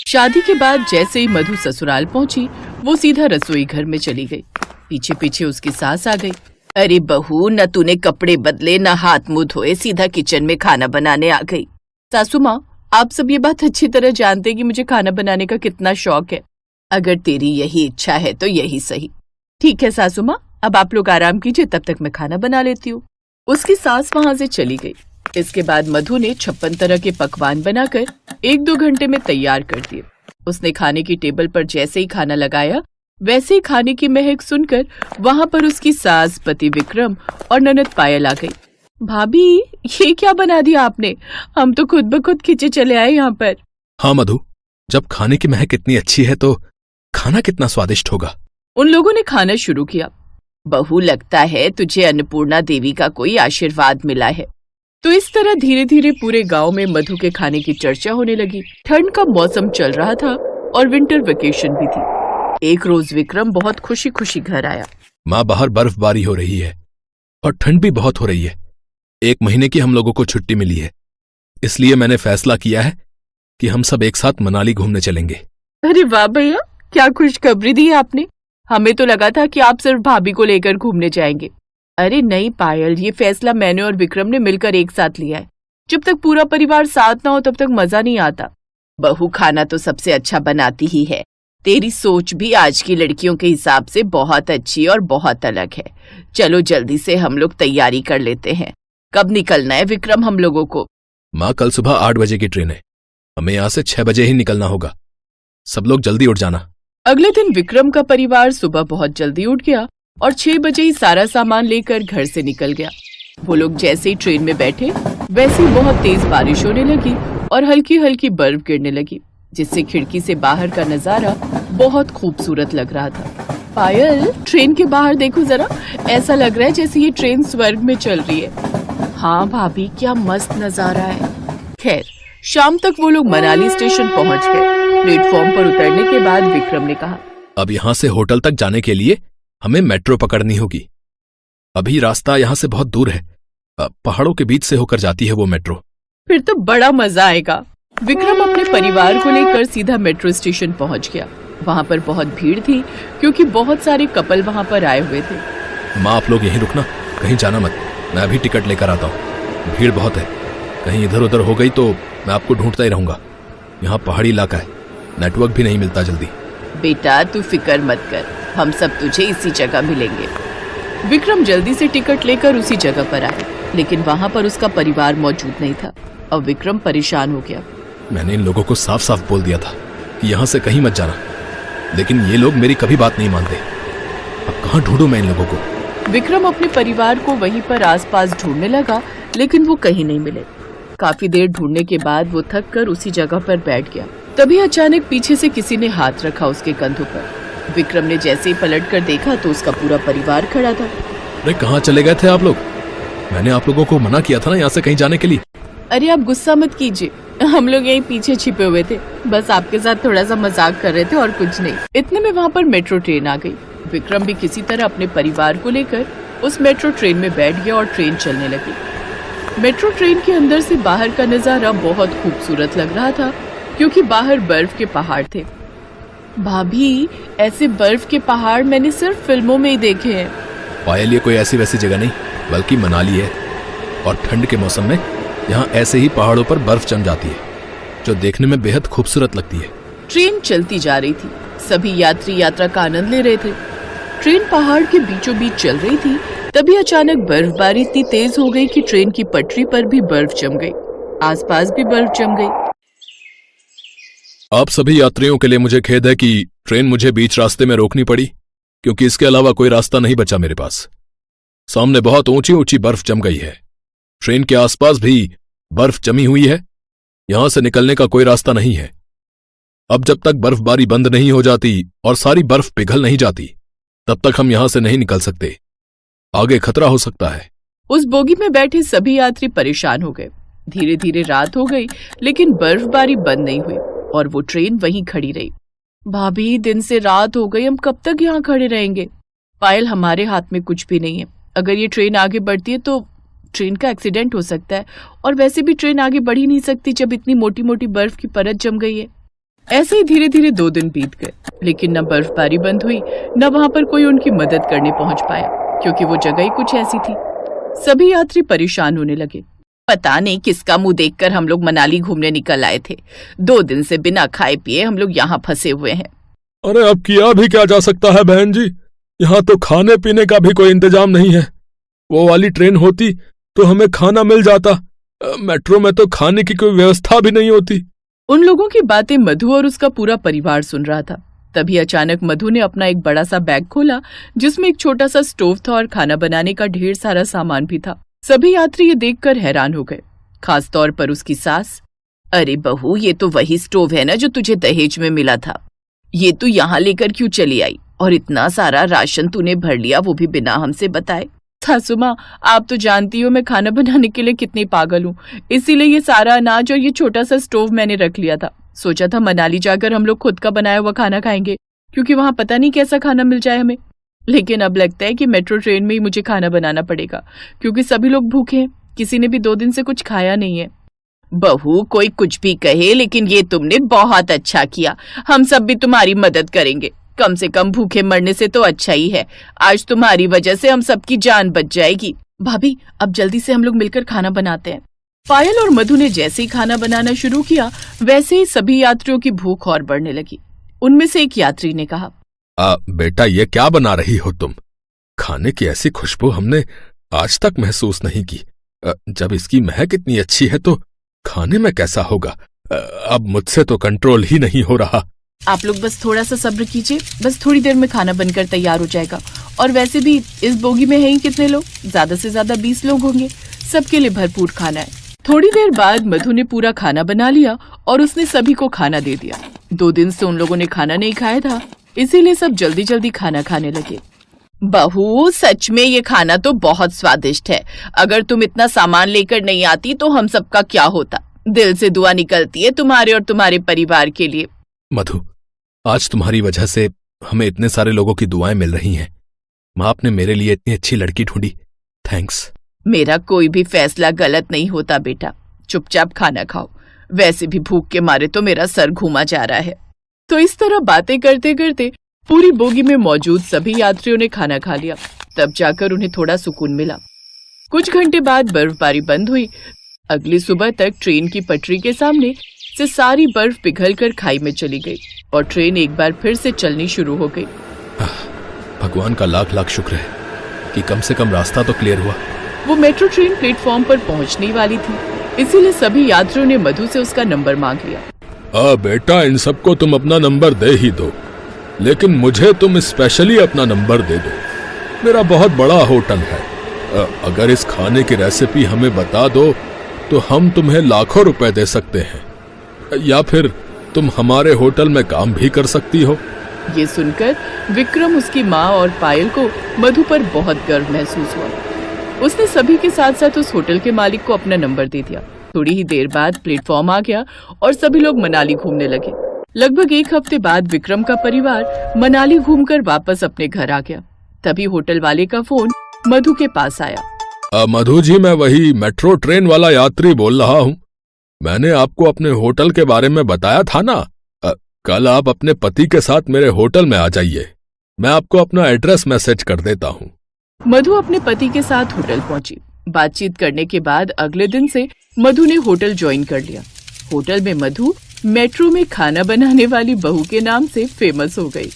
शादी के बाद जैसे ही मधु ससुराल पहुंची, वो सीधा रसोई घर में चली गई। पीछे पीछे उसकी सास आ गई। अरे बहू, न तूने कपड़े बदले न हाथ मुंह धोए, सीधा किचन में खाना बनाने आ गई। सासू माँ, आप सब ये बात अच्छी तरह जानते कि मुझे खाना बनाने का कितना शौक है। अगर तेरी यही इच्छा है तो यही सही। ठीक है सासू माँ, अब आप लोग आराम कीजिए, तब तक मैं खाना बना लेती हूँ। उसकी सास वहां से चली गई। इसके बाद मधु ने 56 तरह के पकवान बनाकर 1-2 घंटे में तैयार कर दिए। उसने खाने की टेबल पर जैसे ही खाना लगाया, वैसे ही खाने की महक सुनकर वहां पर उसकी सास, पति विक्रम और ननद पायल आ गई। भाभी, ये क्या बना दिया आपने? हम तो खुद ब खुद खींचे चले आए यहाँ पर। हाँ मधु, जब खाने की महक इतनी अच्छी है तो खाना कितना स्वादिष्ट होगा। उन लोगों ने खाना शुरू किया। बहू, लगता है तुझे अन्नपूर्णा देवी का कोई आशीर्वाद मिला है। तो इस तरह धीरे धीरे पूरे गांव में मधु के खाने की चर्चा होने लगी। ठंड का मौसम चल रहा था और विंटर वेकेशन भी थी। एक रोज विक्रम बहुत खुशी खुशी घर आया। माँ, बाहर बर्फबारी हो रही है और ठंड भी बहुत हो रही है। 1 महीने की हम लोगों को छुट्टी मिली है, इसलिए मैंने फैसला किया है कि हम सब एक साथ मनाली घूमने चलेंगे। अरे वाह भैया, क्या खुशखबरी दी है आपने। हमें तो लगा था कि आप सिर्फ भाभी को लेकर घूमने जाएंगे। अरे नहीं पायल, ये फैसला मैंने और विक्रम ने मिलकर एक साथ लिया है। जब तक पूरा परिवार साथ ना हो तब तक मजा नहीं आता। बहू खाना तो सबसे अच्छा बनाती ही है। तेरी सोच भी आज की लड़कियों के हिसाब से बहुत अच्छी और बहुत अलग है। चलो जल्दी से हम लोग तैयारी कर लेते हैं। कब निकलना है विक्रम हम लोगों को? माँ, कल सुबह 8 बजे की ट्रेन है। हमें यहाँ से 6 बजे ही निकलना होगा। सब लोग जल्दी उठ जाना। अगले दिन विक्रम का परिवार सुबह बहुत जल्दी उठ गया और 6 बजे ही सारा सामान लेकर घर से निकल गया। वो लोग जैसे ही ट्रेन में बैठे, वैसे ही बहुत तेज बारिश होने लगी और हल्की हल्की बर्फ गिरने लगी, जिससे खिड़की से बाहर का नजारा बहुत खूबसूरत लग रहा था। पायल, ट्रेन के बाहर देखो जरा, ऐसा लग रहा है जैसे ये ट्रेन स्वर्ग में चल रही है। हाँ भाभी, क्या मस्त नजारा है। खैर, शाम तक वो लोग मनाली स्टेशन पहुंच गए। प्लेटफॉर्म पर उतरने के बाद विक्रम ने कहा, अब यहाँ से होटल तक जाने के लिए हमें मेट्रो पकड़नी होगी। अभी रास्ता यहाँ से बहुत दूर है। पहाड़ों के बीच से होकर जाती है वो मेट्रो। फिर तो बड़ा मजा आएगा। विक्रम अपने परिवार को लेकर सीधा मेट्रो स्टेशन पहुंच गया। वहाँ पर बहुत भीड़ थी क्योंकि बहुत सारे कपल वहाँ पर आए हुए थे। माँ, आप लोग यहीं रुकना, कहीं जाना मत। मैं अभी टिकट लेकर आता हूँ। भीड़ बहुत है, कहीं इधर उधर हो गई तो मैं आपको ढूंढता ही रहूंगा। यहाँ पहाड़ी इलाका है, नेटवर्क भी नहीं मिलता जल्दी। बेटा तू फिक्र मत कर, हम सब तुझे इसी जगह मिलेंगे। विक्रम जल्दी से टिकट लेकर उसी जगह पर आया, लेकिन वहाँ पर उसका परिवार मौजूद नहीं था। अब विक्रम परेशान हो गया। मैंने इन लोगों को साफ साफ बोल दिया था कि यहाँ से कहीं मत जाना, लेकिन ये लोग मेरी कभी बात नहीं मानते। अब कहाँ ढूंढूं मैं इन लोगों को? विक्रम अपने परिवार को वहीं पर आसपास ढूंढने लगा, लेकिन वो कहीं नहीं मिले। काफी देर ढूंढने के बाद वो थक कर उसी जगह पर बैठ गया। तभी अचानक पीछे से किसी ने हाथ रखा उसके कंधों पर। विक्रम ने जैसे ही पलट कर देखा तो उसका पूरा परिवार खड़ा था। अरे कहाँ चले गए थे आप लोग? मैंने आप लोगों को मना किया था ना यहाँ से कहीं जाने के लिए। अरे आप गुस्सा मत कीजिए, हम लोग यहीं पीछे छिपे हुए थे, बस आपके साथ थोड़ा सा मजाक कर रहे थे और कुछ नहीं। इतने में वहाँ पर मेट्रो ट्रेन आ गई। विक्रम भी किसी तरह अपने परिवार को लेकर उस मेट्रो ट्रेन में बैठ गया और ट्रेन चलने लगी। मेट्रो ट्रेन के अंदर से बाहर का नजारा बहुत खूबसूरत लग रहा था क्योंकि बाहर बर्फ के पहाड़ थे। भाभी, ऐसे बर्फ के पहाड़ मैंने सिर्फ फिल्मों में ही देखे हैं। पायल, ये कोई ऐसी वैसी जगह नहीं, बल्कि मनाली है। और ठंड के मौसम में यहाँ ऐसे ही पहाड़ों पर बर्फ जम जाती है, जो देखने में बेहद खूबसूरत लगती है। ट्रेन चलती जा रही थी। सभी यात्री यात्रा का आनंद ले रहे थे। ट्रेन पहाड़ के बीचों बीच चल रही थी। तभी अचानक बर्फबारी इतनी तेज हो गई कि ट्रेन की पटरी पर भी बर्फ जम गई, आसपास भी बर्फ जम गई। आप सभी यात्रियों के लिए मुझे खेद है कि ट्रेन मुझे बीच रास्ते में रोकनी पड़ी, क्योंकि इसके अलावा कोई रास्ता नहीं बचा मेरे पास। सामने बहुत ऊंची ऊंची बर्फ जम गई है। ट्रेन के आसपास भी बर्फ जमी हुई है। यहां से निकलने का कोई रास्ता नहीं है। अब जब तक बर्फबारी बंद नहीं हो जाती और सारी बर्फ पिघल नहीं जाती, तब तक हम यहां से नहीं निकल सकते। आगे खतरा हो सकता है। उस बोगी में बैठे सभी यात्री परेशान हो गए। धीरे धीरे रात हो गई, लेकिन बर्फबारी बंद नहीं हुई और वो ट्रेन वहीं खड़ी रही। भाभी, दिन से रात हो गई, हम कब तक यहाँ खड़े रहेंगे? पायल, हमारे हाथ में कुछ भी नहीं है। अगर ये ट्रेन आगे बढ़ती है तो ट्रेन का एक्सीडेंट हो सकता है, और वैसे भी ट्रेन आगे बढ़ ही नहीं सकती जब इतनी मोटी मोटी बर्फ की परत जम गई है। ऐसे ही धीरे धीरे 2 दिन बीत गए, लेकिन न बर्फबारी बंद हुई, न वहां पर कोई उनकी मदद करने पहुंच पाया, क्योंकि वो जगह ही कुछ ऐसी थी। सभी यात्री परेशान होने लगे। पता नहीं किसका मुंह देखकर हम लोग मनाली घूमने निकल आए थे। 2 दिन से बिना खाए पिए हम लोग यहाँ फंसे हुए हैं। अरे अब किया भी क्या जा सकता है बहन जी, यहाँ तो खाने पीने का भी कोई इंतजाम नहीं है। वो वाली ट्रेन होती तो हमें खाना मिल जाता, मेट्रो में तो खाने की कोई व्यवस्था भी नहीं होती। उन लोगों की बातें मधु और उसका पूरा परिवार सुन रहा था। तभी अचानक मधु ने अपना एक बड़ा सा बैग खोला, जिसमें एक छोटा सा स्टोव था और खाना बनाने का ढेर सारा सामान भी था। सभी यात्री ये देखकर हैरान हो गए, खास तौर पर उसकी सास। अरे बहू, ये तो वही स्टोव है ना जो तुझे दहेज में मिला था। ये तू यहाँ लेकर क्यों चली आई? और इतना सारा राशन तूने भर लिया, वो भी बिना हमसे बताए। सासू माँ, आप तो जानती हो मैं खाना बनाने के लिए कितनी पागल हूँ, इसीलिए ये सारा अनाज और ये छोटा सा स्टोव मैंने रख लिया था। सोचा था मनाली जाकर हम लोग खुद का बनाया हुआ खाना खाएंगे, क्योंकि वहाँ पता नहीं कैसा खाना मिल जाए हमें। लेकिन अब लगता है कि मेट्रो ट्रेन में ही मुझे खाना बनाना पड़ेगा, क्योंकि सभी लोग भूखे हैं, किसी ने भी 2 दिन से कुछ खाया नहीं है। बहू, कोई कुछ भी कहे, लेकिन ये तुमने बहुत अच्छा किया। हम सब भी तुम्हारी मदद करेंगे। कम से कम भूखे मरने से तो अच्छा ही है। आज तुम्हारी वजह से हम सबकी जान बच जाएगी। भाभी, अब जल्दी से हम लोग मिलकर खाना बनाते हैं। पायल और मधु ने जैसे ही खाना बनाना शुरू किया, वैसे ही सभी यात्रियों की भूख और बढ़ने लगी। उनमें से एक यात्री ने कहा, बेटा, ये क्या बना रही हो तुम? खाने की ऐसी खुशबू हमने आज तक महसूस नहीं की। जब इसकी महक इतनी अच्छी है तो खाने में कैसा होगा? अब मुझसे तो कंट्रोल ही नहीं हो रहा। आप लोग बस थोड़ा सा सब्र कीजिए, बस थोड़ी देर में खाना बनकर तैयार हो जाएगा। और वैसे भी इस बोगी में है ही कितने लोग? ज्यादा से ज्यादा 20 लोग होंगे। सबके लिए भरपूर खाना है। थोड़ी देर बाद मधु ने पूरा खाना बना लिया और उसने सभी को खाना दे दिया। 2 दिन से उन लोगों ने खाना नहीं खाया था, इसीलिए सब जल्दी जल्दी खाना खाने लगे। बहू, सच में ये खाना तो बहुत स्वादिष्ट है। अगर तुम इतना सामान लेकर नहीं आती तो हम सबका क्या होता। दिल से दुआ निकलती है तुम्हारे और तुम्हारे परिवार के लिए। मधु, आज तुम्हारी वजह से हमें इतने सारे लोगों की दुआएं मिल रही हैं। माँ आपने मेरे लिए इतनी अच्छी लड़की ढूंढी, थैंक्स। मेरा कोई भी फैसला गलत नहीं होता बेटा, चुपचाप खाना खाओ। वैसे भी भूख के मारे तो मेरा सर घूमा जा रहा है। तो इस तरह बातें करते करते पूरी बोगी में मौजूद सभी यात्रियों ने खाना खा लिया। तब जाकर उन्हें थोड़ा सुकून मिला। कुछ घंटे बाद बर्फबारी बंद हुई। अगली सुबह तक ट्रेन की पटरी के सामने से सारी बर्फ पिघलकर खाई में चली गई और ट्रेन एक बार फिर से चलनी शुरू हो गई। भगवान का लाख लाख शुक्र है कि कम से कम रास्ता तो क्लियर हुआ। वो मेट्रो ट्रेन प्लेटफॉर्म पर पहुंचने वाली थी, इसीलिए सभी यात्रियों ने मधु से उसका नंबर मांग लिया। बेटा, इन सबको तुम अपना नंबर दे ही दो, लेकिन मुझे तुम स्पेशली अपना नंबर दे दो। मेरा बहुत बड़ा होटल है। अगर इस खाने की रेसिपी हमें बता दो तो हम तुम्हें लाखों रुपए दे सकते हैं, या फिर तुम हमारे होटल में काम भी कर सकती हो। ये सुनकर विक्रम, उसकी माँ और पायल को मधु पर बहुत गर्व महसूस हुआ। उसने सभी के साथ साथ उस होटल के मालिक को अपना नंबर दे दिया। थोड़ी ही देर बाद प्लेटफॉर्म आ गया और सभी लोग मनाली घूमने लगे। लगभग 1 हफ्ते बाद विक्रम का परिवार मनाली घूमकर वापस अपने घर आ गया। तभी होटल वाले का फोन मधु के पास आया। मधु जी, मैं वही मेट्रो ट्रेन वाला यात्री बोल रहा हूँ। मैंने आपको अपने होटल के बारे में बताया था ना। कल आप अपने पति के साथ मेरे होटल में आ जाइए। मैं आपको अपना एड्रेस मैसेज कर देता हूँ। मधु अपने पति के साथ होटल पहुंची। बातचीत करने के बाद अगले दिन से मधु ने होटल ज्वाइन कर लिया। होटल में मधु मेट्रो में खाना बनाने वाली बहू के नाम से फेमस हो गई।